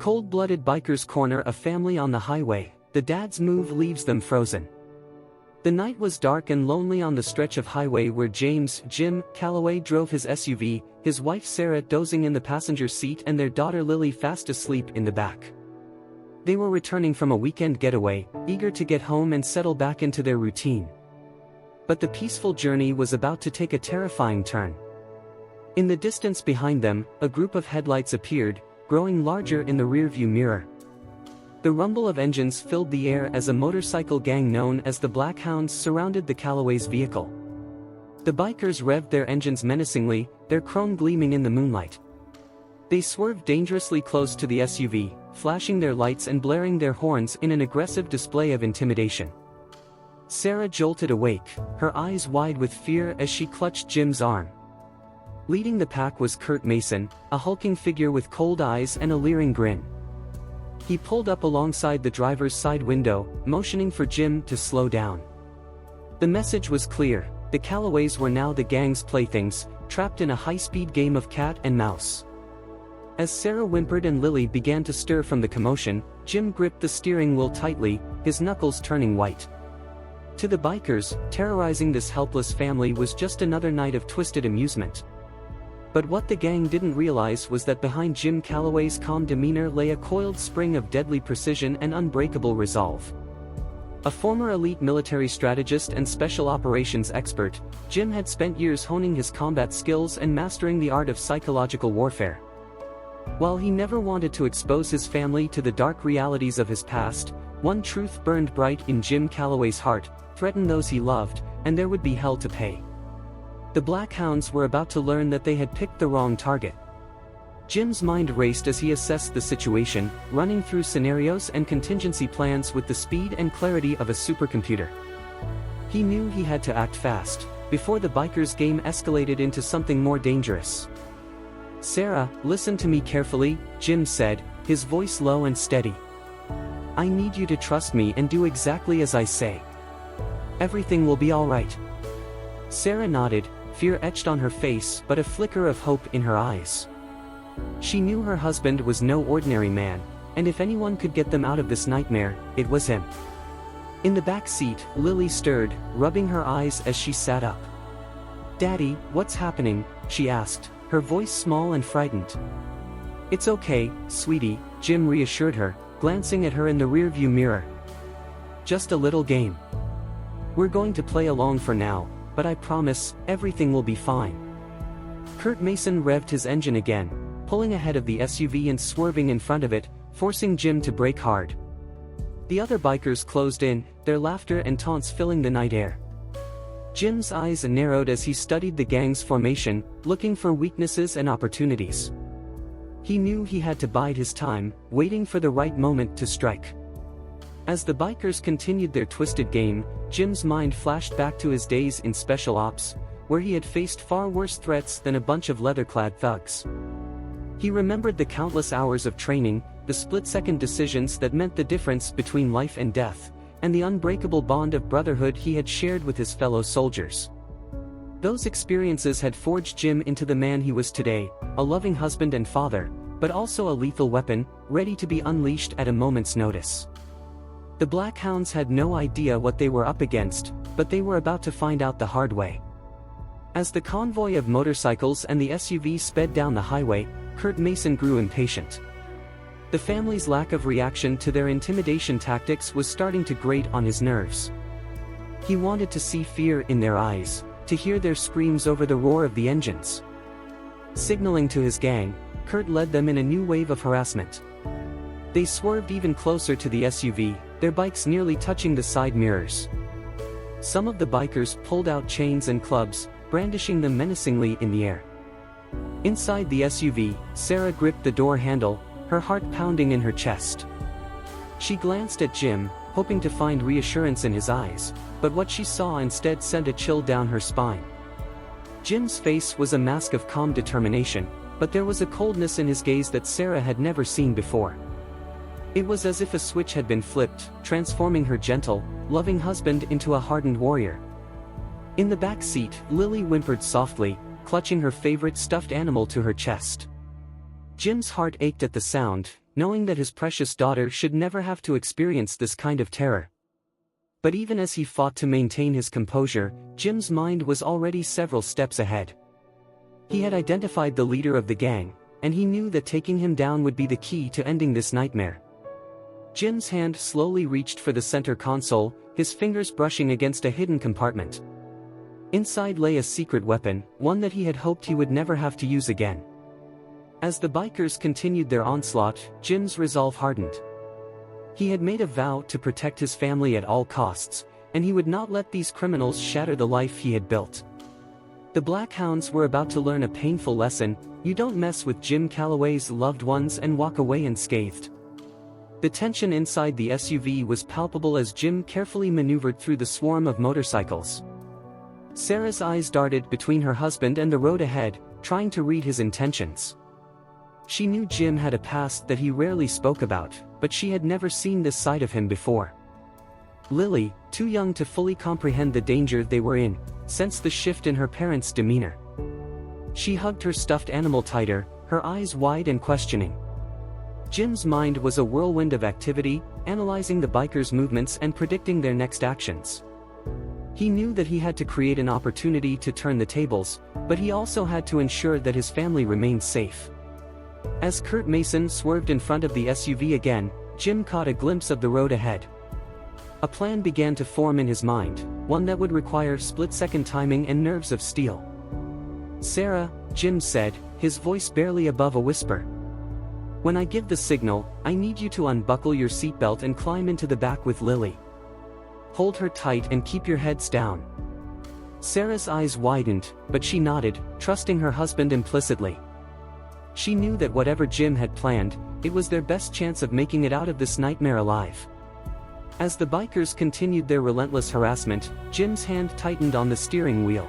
Cold-blooded bikers corner a family on the highway. The dad's move leaves them frozen. The night was dark and lonely on the stretch of highway where Jim Calloway drove his SUV, his wife Sarah dozing in the passenger seat and their daughter Lily fast asleep in the back. They were returning from a weekend getaway, eager to get home and settle back into their routine. But the peaceful journey was about to take a terrifying turn. In the distance behind them, a group of headlights appeared, growing larger in the rearview mirror. The rumble of engines filled the air as a motorcycle gang known as the Black Hounds surrounded the Calloway's vehicle. The bikers revved their engines menacingly, their chrome gleaming in the moonlight. They swerved dangerously close to the SUV, flashing their lights and blaring their horns in an aggressive display of intimidation. Sarah jolted awake, her eyes wide with fear as she clutched Jim's arm. Leading the pack was Kurt Mason, a hulking figure with cold eyes and a leering grin. He pulled up alongside the driver's side window, motioning for Jim to slow down. The message was clear: the Calloways were now the gang's playthings, trapped in a high-speed game of cat and mouse. As Sarah whimpered and Lily began to stir from the commotion, Jim gripped the steering wheel tightly, his knuckles turning white. To the bikers, terrorizing this helpless family was just another night of twisted amusement. But what the gang didn't realize was that behind Jim Calloway's calm demeanor lay a coiled spring of deadly precision and unbreakable resolve. A former elite military strategist and special operations expert, Jim had spent years honing his combat skills and mastering the art of psychological warfare. While he never wanted to expose his family to the dark realities of his past, one truth burned bright in Jim Calloway's heart: threaten those he loved, and there would be hell to pay. The Black Hounds were about to learn that they had picked the wrong target. Jim's mind raced as he assessed the situation, running through scenarios and contingency plans with the speed and clarity of a supercomputer. He knew he had to act fast, before the bikers' game escalated into something more dangerous. "Sarah, listen to me carefully," Jim said, his voice low and steady. "I need you to trust me and do exactly as I say. Everything will be all right." Sarah nodded, fear etched on her face but a flicker of hope in her eyes. She knew her husband was no ordinary man, and if anyone could get them out of this nightmare, it was him. In the back seat, Lily stirred, rubbing her eyes as she sat up. "Daddy, what's happening?" she asked, her voice small and frightened. "It's okay, sweetie," Jim reassured her, glancing at her in the rearview mirror. "Just a little game. We're going to play along for now, but I promise, everything will be fine." Kurt Mason revved his engine again, pulling ahead of the SUV and swerving in front of it, forcing Jim to brake hard. The other bikers closed in, their laughter and taunts filling the night air. Jim's eyes narrowed as he studied the gang's formation, looking for weaknesses and opportunities. He knew he had to bide his time, waiting for the right moment to strike. As the bikers continued their twisted game, Jim's mind flashed back to his days in Special Ops, where he had faced far worse threats than a bunch of leather-clad thugs. He remembered the countless hours of training, the split-second decisions that meant the difference between life and death, and the unbreakable bond of brotherhood he had shared with his fellow soldiers. Those experiences had forged Jim into the man he was today, a loving husband and father, but also a lethal weapon, ready to be unleashed at a moment's notice. The Black Hounds had no idea what they were up against, but they were about to find out the hard way. As the convoy of motorcycles and the SUV sped down the highway, Kurt Mason grew impatient. The family's lack of reaction to their intimidation tactics was starting to grate on his nerves. He wanted to see fear in their eyes, to hear their screams over the roar of the engines. Signaling to his gang, Kurt led them in a new wave of harassment. They swerved even closer to the SUV, their bikes nearly touching the side mirrors. Some of the bikers pulled out chains and clubs, brandishing them menacingly in the air. Inside the SUV, Sarah gripped the door handle, her heart pounding in her chest. She glanced at Jim, hoping to find reassurance in his eyes, but what she saw instead sent a chill down her spine. Jim's face was a mask of calm determination, but there was a coldness in his gaze that Sarah had never seen before. It was as if a switch had been flipped, transforming her gentle, loving husband into a hardened warrior. In the back seat, Lily whimpered softly, clutching her favorite stuffed animal to her chest. Jim's heart ached at the sound, knowing that his precious daughter should never have to experience this kind of terror. But even as he fought to maintain his composure, Jim's mind was already several steps ahead. He had identified the leader of the gang, and he knew that taking him down would be the key to ending this nightmare. Jim's hand slowly reached for the center console, his fingers brushing against a hidden compartment. Inside lay a secret weapon, one that he had hoped he would never have to use again. As the bikers continued their onslaught, Jim's resolve hardened. He had made a vow to protect his family at all costs, and he would not let these criminals shatter the life he had built. The Black Hounds were about to learn a painful lesson: you don't mess with Jim Calloway's loved ones and walk away unscathed. The tension inside the SUV was palpable as Jim carefully maneuvered through the swarm of motorcycles. Sarah's eyes darted between her husband and the road ahead, trying to read his intentions. She knew Jim had a past that he rarely spoke about, but she had never seen this side of him before. Lily, too young to fully comprehend the danger they were in, sensed the shift in her parents' demeanor. She hugged her stuffed animal tighter, her eyes wide and questioning. Jim's mind was a whirlwind of activity, analyzing the bikers' movements and predicting their next actions. He knew that he had to create an opportunity to turn the tables, but he also had to ensure that his family remained safe. As Kurt Mason swerved in front of the SUV again, Jim caught a glimpse of the road ahead. A plan began to form in his mind, one that would require split-second timing and nerves of steel. "Sarah," Jim said, his voice barely above a whisper. "When I give the signal, I need you to unbuckle your seatbelt and climb into the back with Lily. Hold her tight and keep your heads down." Sarah's eyes widened, but she nodded, trusting her husband implicitly. She knew that whatever Jim had planned, it was their best chance of making it out of this nightmare alive. As the bikers continued their relentless harassment, Jim's hand tightened on the steering wheel.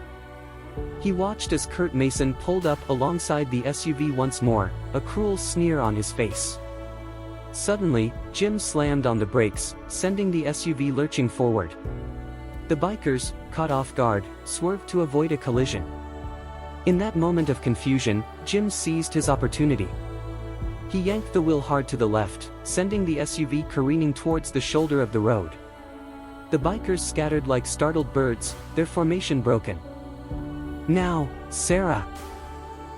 He watched as Kurt Mason pulled up alongside the SUV once more, a cruel sneer on his face. Suddenly, Jim slammed on the brakes, sending the SUV lurching forward. The bikers, caught off guard, swerved to avoid a collision. In that moment of confusion, Jim seized his opportunity. He yanked the wheel hard to the left, sending the SUV careening towards the shoulder of the road. The bikers scattered like startled birds, their formation broken. "Now, Sarah!"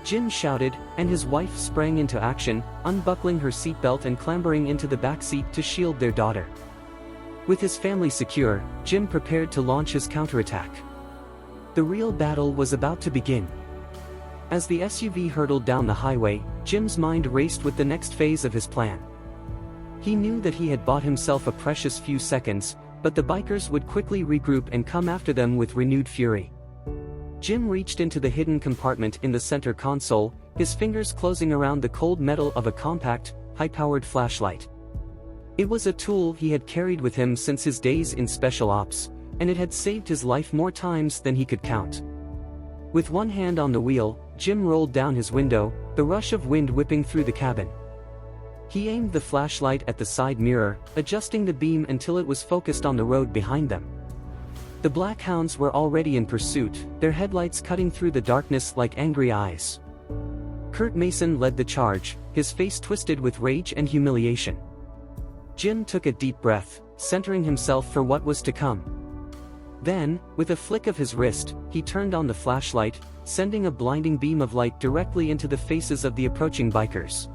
Jim shouted, and his wife sprang into action, unbuckling her seatbelt and clambering into the back seat to shield their daughter. With his family secure, Jim prepared to launch his counterattack. The real battle was about to begin. As the SUV hurtled down the highway, Jim's mind raced with the next phase of his plan. He knew that he had bought himself a precious few seconds, but the bikers would quickly regroup and come after them with renewed fury. Jim reached into the hidden compartment in the center console, his fingers closing around the cold metal of a compact, high-powered flashlight. It was a tool he had carried with him since his days in Special Ops, and it had saved his life more times than he could count. With one hand on the wheel, Jim rolled down his window, the rush of wind whipping through the cabin. He aimed the flashlight at the side mirror, adjusting the beam until it was focused on the road behind them. The Black Hounds were already in pursuit, their headlights cutting through the darkness like angry eyes. Kurt Mason led the charge, his face twisted with rage and humiliation. Jim took a deep breath, centering himself for what was to come. Then, with a flick of his wrist, he turned on the flashlight, sending a blinding beam of light directly into the faces of the approaching bikers.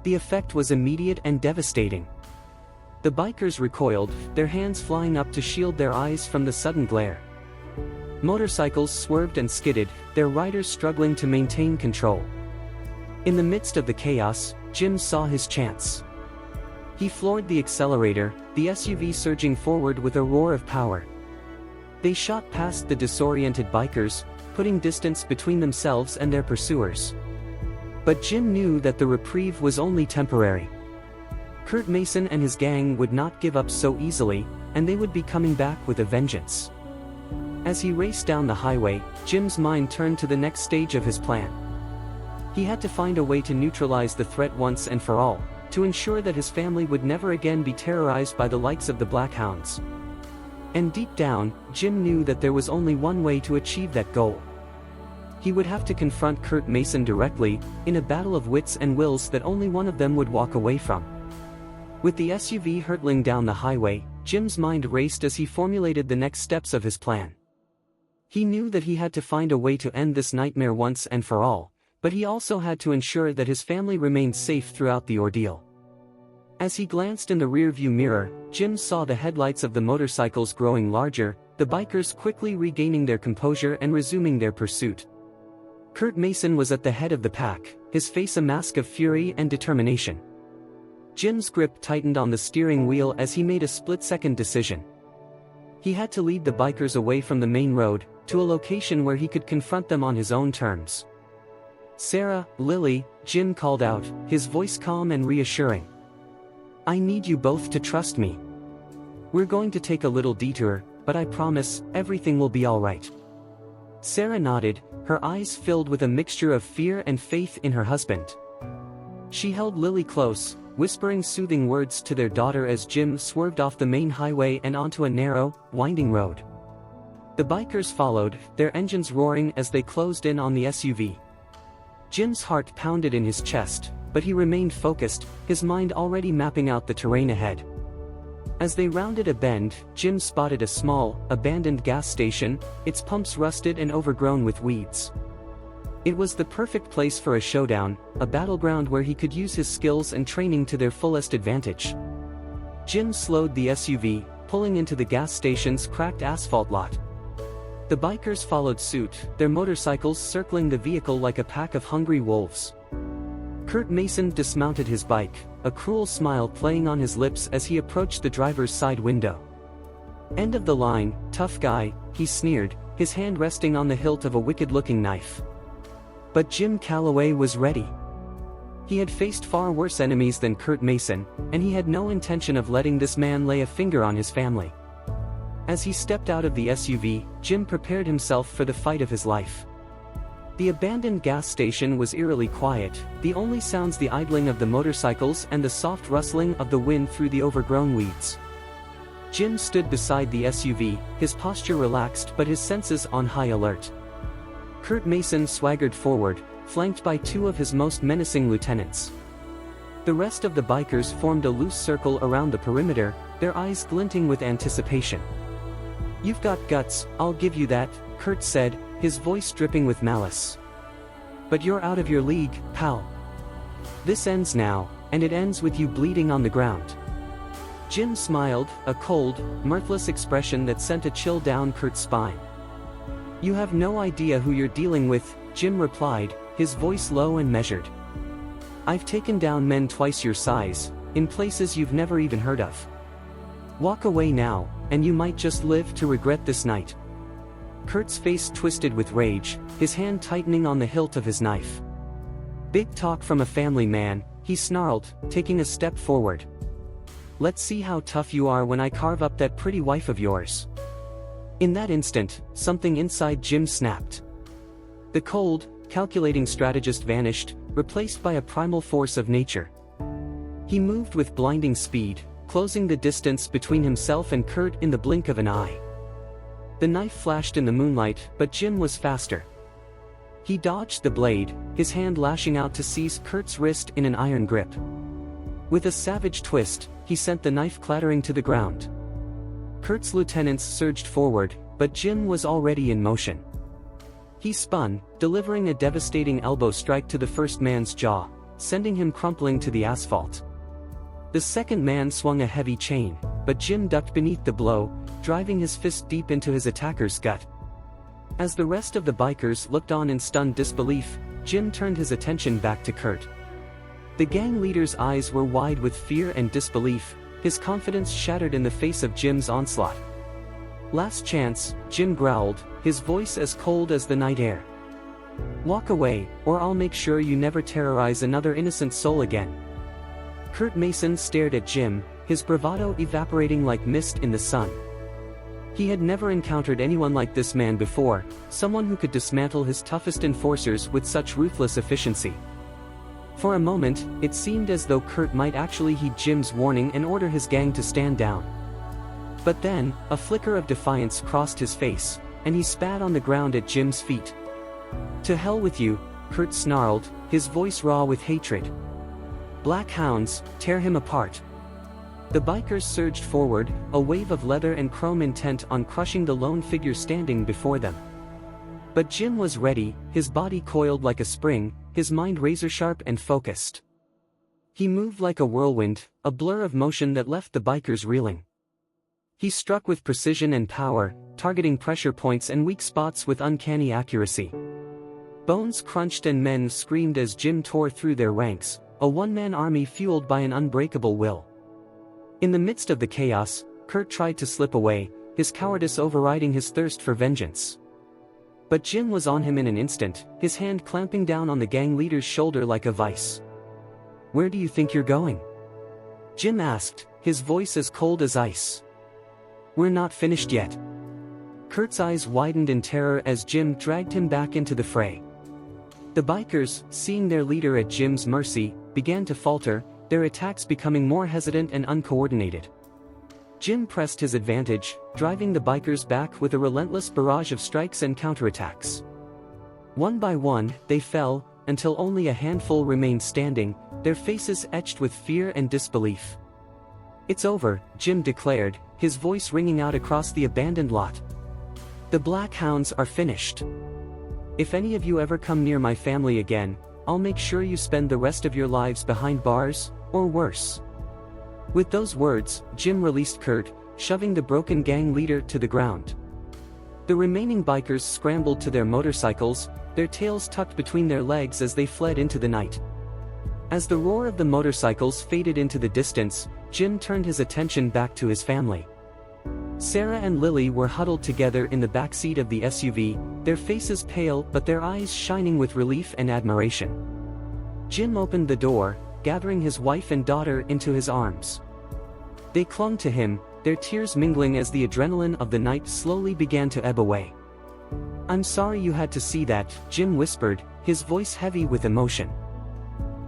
The effect was immediate and devastating. The bikers recoiled, their hands flying up to shield their eyes from the sudden glare. Motorcycles swerved and skidded, their riders struggling to maintain control. In the midst of the chaos, Jim saw his chance. He floored the accelerator, the SUV surging forward with a roar of power. They shot past the disoriented bikers, putting distance between themselves and their pursuers. But Jim knew that the reprieve was only temporary. Kurt Mason and his gang would not give up so easily, and they would be coming back with a vengeance. As he raced down the highway, Jim's mind turned to the next stage of his plan. He had to find a way to neutralize the threat once and for all, to ensure that his family would never again be terrorized by the likes of the Black Hounds. And deep down, Jim knew that there was only one way to achieve that goal. He would have to confront Kurt Mason directly, in a battle of wits and wills that only one of them would walk away from. With the SUV hurtling down the highway, Jim's mind raced as he formulated the next steps of his plan. He knew that he had to find a way to end this nightmare once and for all, but he also had to ensure that his family remained safe throughout the ordeal. As he glanced in the rearview mirror, Jim saw the headlights of the motorcycles growing larger, the bikers quickly regaining their composure and resuming their pursuit. Kurt Mason was at the head of the pack, his face a mask of fury and determination. Jim's grip tightened on the steering wheel as he made a split-second decision. He had to lead the bikers away from the main road, to a location where he could confront them on his own terms. "Sarah, Lily," Jim called out, his voice calm and reassuring. "I need you both to trust me. We're going to take a little detour, but I promise, everything will be all right." Sarah nodded, her eyes filled with a mixture of fear and faith in her husband. She held Lily close, whispering soothing words to their daughter as Jim swerved off the main highway and onto a narrow, winding road. The bikers followed, their engines roaring as they closed in on the SUV. Jim's heart pounded in his chest, but he remained focused, his mind already mapping out the terrain ahead. As they rounded a bend, Jim spotted a small, abandoned gas station, its pumps rusted and overgrown with weeds. It was the perfect place for a showdown, a battleground where he could use his skills and training to their fullest advantage. Jim slowed the SUV, pulling into the gas station's cracked asphalt lot. The bikers followed suit, their motorcycles circling the vehicle like a pack of hungry wolves. Kurt Mason dismounted his bike, a cruel smile playing on his lips as he approached the driver's side window. "End of the line, tough guy," he sneered, his hand resting on the hilt of a wicked-looking knife. But Jim Calloway was ready. He had faced far worse enemies than Kurt Mason, and he had no intention of letting this man lay a finger on his family. As he stepped out of the SUV, Jim prepared himself for the fight of his life. The abandoned gas station was eerily quiet, the only sounds the idling of the motorcycles and the soft rustling of the wind through the overgrown weeds. Jim stood beside the SUV, his posture relaxed but his senses on high alert. Kurt Mason swaggered forward, flanked by two of his most menacing lieutenants. The rest of the bikers formed a loose circle around the perimeter, their eyes glinting with anticipation. "You've got guts, I'll give you that," Kurt said, his voice dripping with malice. "But you're out of your league, pal. This ends now, and it ends with you bleeding on the ground." Jim smiled, a cold, mirthless expression that sent a chill down Kurt's spine. "You have no idea who you're dealing with," Jim replied, his voice low and measured. "I've taken down men twice your size, in places you've never even heard of. Walk away now, and you might just live to regret this night." Kurt's face twisted with rage, his hand tightening on the hilt of his knife. "Big talk from a family man," he snarled, taking a step forward. "Let's see how tough you are when I carve up that pretty wife of yours." In that instant, something inside Jim snapped. The cold, calculating strategist vanished, replaced by a primal force of nature. He moved with blinding speed, closing the distance between himself and Kurt in the blink of an eye. The knife flashed in the moonlight, but Jim was faster. He dodged the blade, his hand lashing out to seize Kurt's wrist in an iron grip. With a savage twist, he sent the knife clattering to the ground. Kurt's lieutenants surged forward, but Jim was already in motion. He spun, delivering a devastating elbow strike to the first man's jaw, sending him crumpling to the asphalt. The second man swung a heavy chain, but Jim ducked beneath the blow, driving his fist deep into his attacker's gut. As the rest of the bikers looked on in stunned disbelief, Jim turned his attention back to Kurt. The gang leader's eyes were wide with fear and disbelief, his confidence shattered in the face of Jim's onslaught. "Last chance," Jim growled, his voice as cold as the night air. "Walk away, or I'll make sure you never terrorize another innocent soul again." Kurt Mason stared at Jim, his bravado evaporating like mist in the sun. He had never encountered anyone like this man before, someone who could dismantle his toughest enforcers with such ruthless efficiency. For a moment, it seemed as though Kurt might actually heed Jim's warning and order his gang to stand down. But then, a flicker of defiance crossed his face, and he spat on the ground at Jim's feet. "To hell with you," Kurt snarled, his voice raw with hatred. "Black hounds, tear him apart." The bikers surged forward, a wave of leather and chrome intent on crushing the lone figure standing before them. But Jim was ready, his body coiled like a spring, his mind razor-sharp and focused. He moved like a whirlwind, a blur of motion that left the bikers reeling. He struck with precision and power, targeting pressure points and weak spots with uncanny accuracy. Bones crunched and men screamed as Jim tore through their ranks, a one-man army fueled by an unbreakable will. In the midst of the chaos, Kurt tried to slip away, his cowardice overriding his thirst for vengeance. But Jim was on him in an instant, his hand clamping down on the gang leader's shoulder like a vice. "Where do you think you're going?" Jim asked, his voice as cold as ice. "We're not finished yet." Kurt's eyes widened in terror as Jim dragged him back into the fray. The bikers, seeing their leader at Jim's mercy, began to falter, their attacks becoming more hesitant and uncoordinated. Jim pressed his advantage, driving the bikers back with a relentless barrage of strikes and counterattacks. One by one, they fell, until only a handful remained standing, their faces etched with fear and disbelief. "It's over," Jim declared, his voice ringing out across the abandoned lot. "The Black Hounds are finished. If any of you ever come near my family again, I'll make sure you spend the rest of your lives behind bars, or worse." With those words, Jim released Kurt, shoving the broken gang leader to the ground. The remaining bikers scrambled to their motorcycles, their tails tucked between their legs as they fled into the night. As the roar of the motorcycles faded into the distance, Jim turned his attention back to his family. Sarah and Lily were huddled together in the backseat of the SUV, their faces pale but their eyes shining with relief and admiration. Jim opened the door, gathering his wife and daughter into his arms. They clung to him, their tears mingling as the adrenaline of the night slowly began to ebb away. "I'm sorry you had to see that," Jim whispered, his voice heavy with emotion.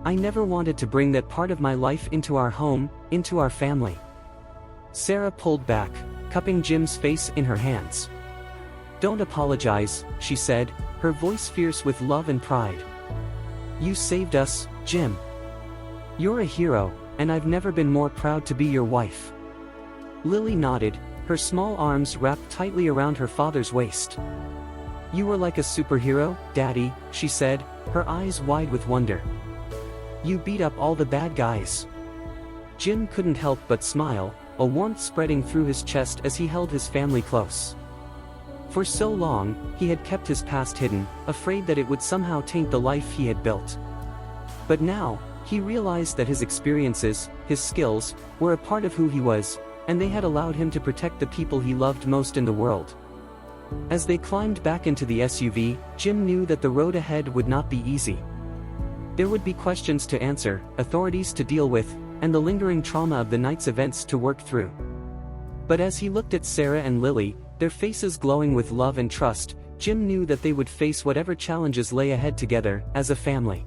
"I never wanted to bring that part of my life into our home, into our family." Sarah pulled back, cupping Jim's face in her hands. "Don't apologize," she said, her voice fierce with love and pride. "You saved us, Jim. You're a hero, and I've never been more proud to be your wife." Lily nodded, her small arms wrapped tightly around her father's waist. "You were like a superhero, Daddy," she said, her eyes wide with wonder. "You beat up all the bad guys." Jim couldn't help but smile, a warmth spreading through his chest as he held his family close. For so long, he had kept his past hidden, afraid that it would somehow taint the life he had built. But now, he realized that his experiences, his skills, were a part of who he was, and they had allowed him to protect the people he loved most in the world. As they climbed back into the SUV, Jim knew that the road ahead would not be easy. There would be questions to answer, authorities to deal with, and the lingering trauma of the night's events to work through. But as he looked at Sarah and Lily, their faces glowing with love and trust, Jim knew that they would face whatever challenges lay ahead together, as a family.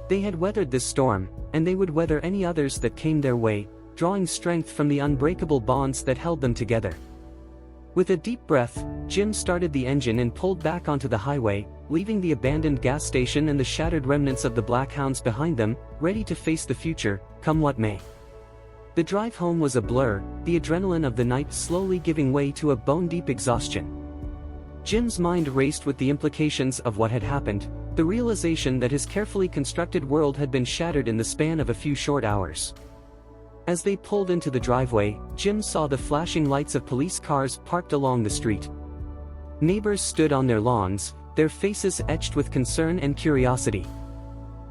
They had weathered this storm, and they would weather any others that came their way, drawing strength from the unbreakable bonds that held them together. With a deep breath, Jim started the engine and pulled back onto the highway, leaving the abandoned gas station and the shattered remnants of the Black Hounds behind them, ready to face the future, come what may. The drive home was a blur, the adrenaline of the night slowly giving way to a bone-deep exhaustion. Jim's mind raced with the implications of what had happened, the realization that his carefully constructed world had been shattered in the span of a few short hours. As they pulled into the driveway, Jim saw the flashing lights of police cars parked along the street. Neighbors stood on their lawns, their faces etched with concern and curiosity.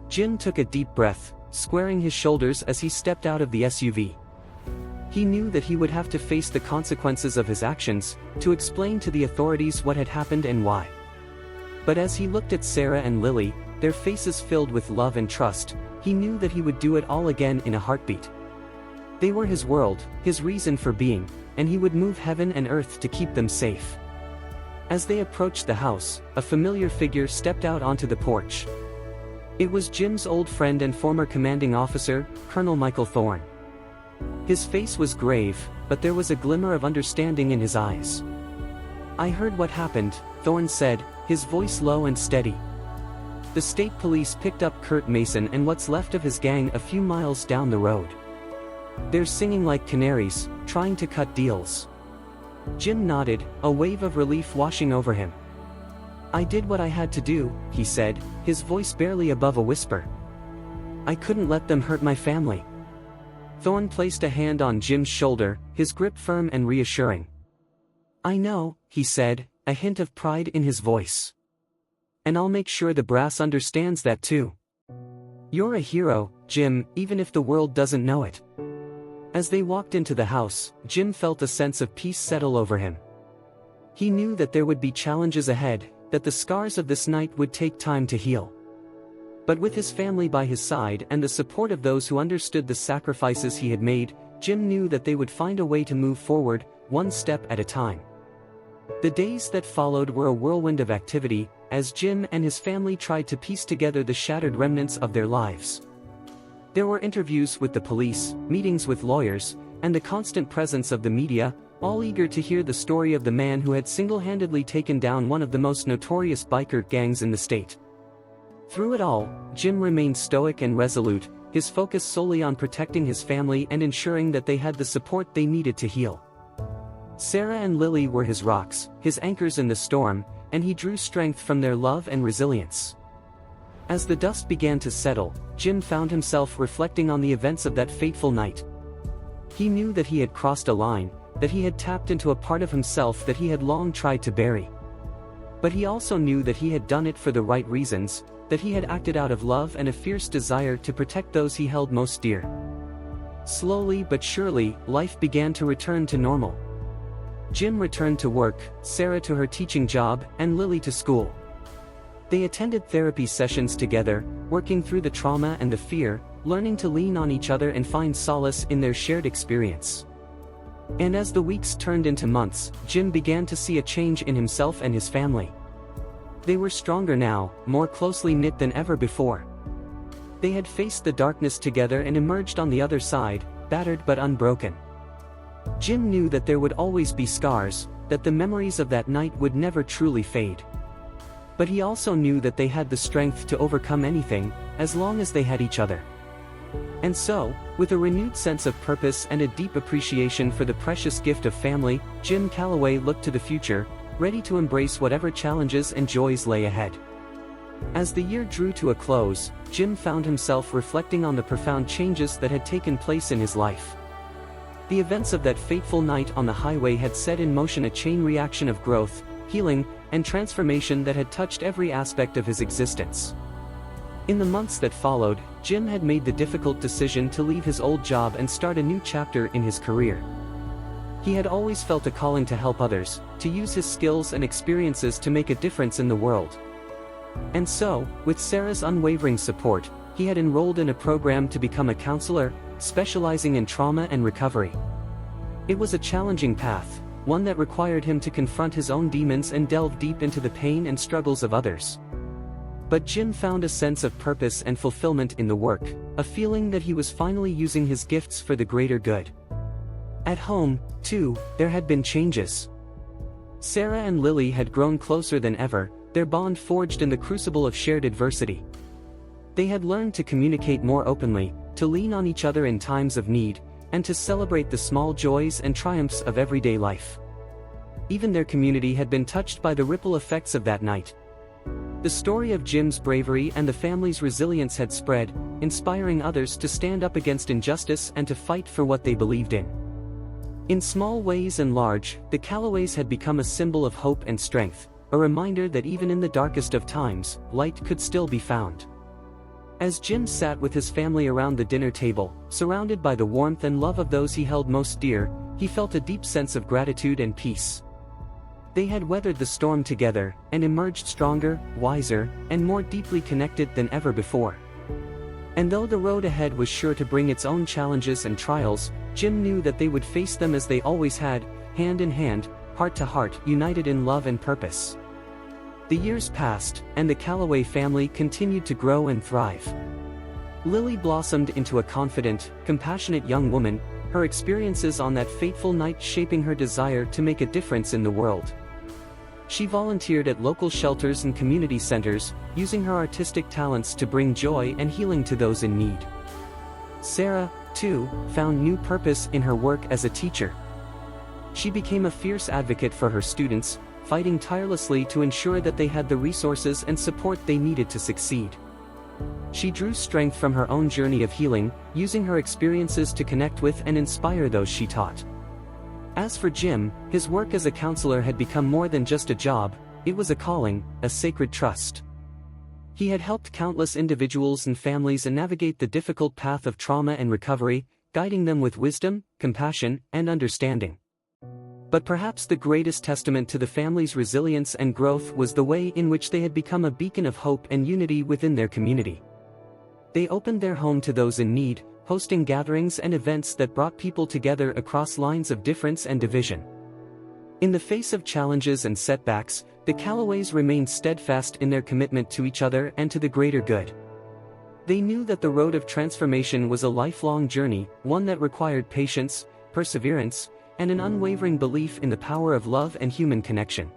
Jim took a deep breath, squaring his shoulders as he stepped out of the SUV. He knew that he would have to face the consequences of his actions, to explain to the authorities what had happened and why. But as he looked at Sarah and Lily, their faces filled with love and trust, he knew that he would do it all again in a heartbeat. They were his world, his reason for being, and he would move heaven and earth to keep them safe. As they approached the house, a familiar figure stepped out onto the porch. It was Jim's old friend and former commanding officer, Colonel Michael Thorne. His face was grave, but there was a glimmer of understanding in his eyes. "I heard what happened," Thorne said, his voice low and steady. The state police picked up Kurt Mason and what's left of his gang a few miles down the road. They're singing like canaries, trying to cut deals. Jim nodded, a wave of relief washing over him. I did what I had to do, he said, his voice barely above a whisper. I couldn't let them hurt my family. Thorne placed a hand on Jim's shoulder, his grip firm and reassuring. I know, he said, a hint of pride in his voice. And I'll make sure the brass understands that too. You're a hero, Jim, even if the world doesn't know it. As they walked into the house, Jim felt a sense of peace settle over him. He knew that there would be challenges ahead, that the scars of this night would take time to heal. But with his family by his side and the support of those who understood the sacrifices he had made, Jim knew that they would find a way to move forward, one step at a time. The days that followed were a whirlwind of activity, as Jim and his family tried to piece together the shattered remnants of their lives. There were interviews with the police, meetings with lawyers, and the constant presence of the media, all eager to hear the story of the man who had single-handedly taken down one of the most notorious biker gangs in the state. Through it all, Jim remained stoic and resolute, his focus solely on protecting his family and ensuring that they had the support they needed to heal. Sarah and Lily were his rocks, his anchors in the storm, and he drew strength from their love and resilience. As the dust began to settle, Jim found himself reflecting on the events of that fateful night. He knew that he had crossed a line, that he had tapped into a part of himself that he had long tried to bury. But he also knew that he had done it for the right reasons, that he had acted out of love and a fierce desire to protect those he held most dear. Slowly but surely, life began to return to normal. Jim returned to work, Sarah to her teaching job, and Lily to school. They attended therapy sessions together, working through the trauma and the fear, learning to lean on each other and find solace in their shared experience. And as the weeks turned into months, Jim began to see a change in himself and his family. They were stronger now, more closely knit than ever before. They had faced the darkness together and emerged on the other side, battered but unbroken. Jim knew that there would always be scars, that the memories of that night would never truly fade. But he also knew that they had the strength to overcome anything, as long as they had each other. And so, with a renewed sense of purpose and a deep appreciation for the precious gift of family, Jim Calloway looked to the future, ready to embrace whatever challenges and joys lay ahead. As the year drew to a close, Jim found himself reflecting on the profound changes that had taken place in his life. The events of that fateful night on the highway had set in motion a chain reaction of growth, healing, and transformation that had touched every aspect of his existence. In the months that followed, Jim had made the difficult decision to leave his old job and start a new chapter in his career. He had always felt a calling to help others, to use his skills and experiences to make a difference in the world. And so, with Sarah's unwavering support, he had enrolled in a program to become a counselor, specializing in trauma and recovery. It was a challenging path, one that required him to confront his own demons and delve deep into the pain and struggles of others. But Jim found a sense of purpose and fulfillment in the work, a feeling that he was finally using his gifts for the greater good. At home, too, there had been changes. Sarah and Lily had grown closer than ever, their bond forged in the crucible of shared adversity. They had learned to communicate more openly, to lean on each other in times of need, and to celebrate the small joys and triumphs of everyday life. Even their community had been touched by the ripple effects of that night. The story of Jim's bravery and the family's resilience had spread, inspiring others to stand up against injustice and to fight for what they believed in. In small ways and large, the Calloways had become a symbol of hope and strength, a reminder that even in the darkest of times, light could still be found. As Jim sat with his family around the dinner table, surrounded by the warmth and love of those he held most dear, he felt a deep sense of gratitude and peace. They had weathered the storm together, and emerged stronger, wiser, and more deeply connected than ever before. And though the road ahead was sure to bring its own challenges and trials, Jim knew that they would face them as they always had, hand in hand, heart to heart, united in love and purpose. The years passed, and the Calloway family continued to grow and thrive. Lily blossomed into a confident, compassionate young woman, her experiences on that fateful night shaping her desire to make a difference in the world. She volunteered at local shelters and community centers, using her artistic talents to bring joy and healing to those in need. Sarah, too, found new purpose in her work as a teacher. She became a fierce advocate for her students, fighting tirelessly to ensure that they had the resources and support they needed to succeed. She drew strength from her own journey of healing, using her experiences to connect with and inspire those she taught. As for Jim, his work as a counselor had become more than just a job, it was a calling, a sacred trust. He had helped countless individuals and families navigate the difficult path of trauma and recovery, guiding them with wisdom, compassion, and understanding. But perhaps the greatest testament to the family's resilience and growth was the way in which they had become a beacon of hope and unity within their community. They opened their home to those in need, hosting gatherings and events that brought people together across lines of difference and division. In the face of challenges and setbacks, the Callaways remained steadfast in their commitment to each other and to the greater good. They knew that the road of transformation was a lifelong journey, one that required patience, perseverance, and an unwavering belief in the power of love and human connection.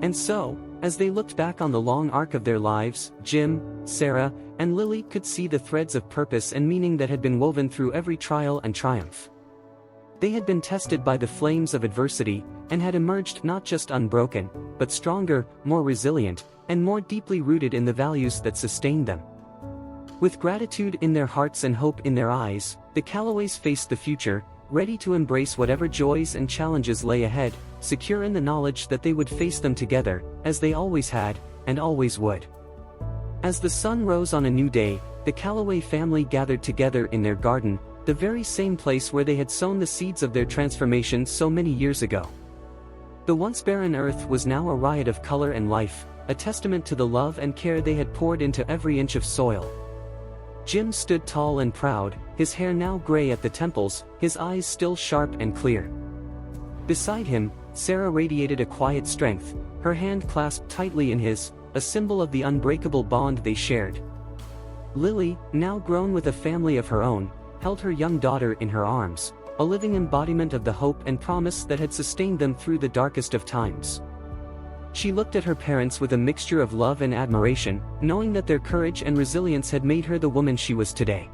And so, as they looked back on the long arc of their lives, Jim, Sarah, and Lily could see the threads of purpose and meaning that had been woven through every trial and triumph. They had been tested by the flames of adversity, and had emerged not just unbroken, but stronger, more resilient, and more deeply rooted in the values that sustained them. With gratitude in their hearts and hope in their eyes, the Callaways faced the future, ready to embrace whatever joys and challenges lay ahead, secure in the knowledge that they would face them together, as they always had, and always would. As the sun rose on a new day, the Callaway family gathered together in their garden, the very same place where they had sown the seeds of their transformation so many years ago. The once barren earth was now a riot of color and life, a testament to the love and care they had poured into every inch of soil. Jim stood tall and proud, his hair now gray at the temples, his eyes still sharp and clear. Beside him, Sarah radiated a quiet strength, her hand clasped tightly in his, a symbol of the unbreakable bond they shared. Lily, now grown with a family of her own, held her young daughter in her arms, a living embodiment of the hope and promise that had sustained them through the darkest of times. She looked at her parents with a mixture of love and admiration, knowing that their courage and resilience had made her the woman she was today.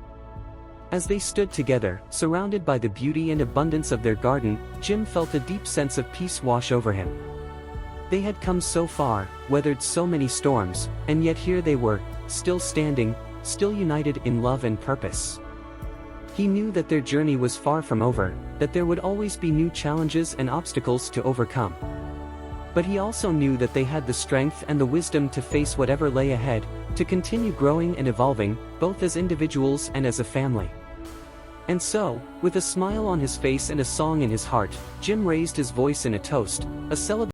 As they stood together, surrounded by the beauty and abundance of their garden, Jim felt a deep sense of peace wash over him. They had come so far, weathered so many storms, and yet here they were, still standing, still united in love and purpose. He knew that their journey was far from over, that there would always be new challenges and obstacles to overcome. But he also knew that they had the strength and the wisdom to face whatever lay ahead, to continue growing and evolving, both as individuals and as a family. And so, with a smile on his face and a song in his heart, Jim raised his voice in a toast, a celebration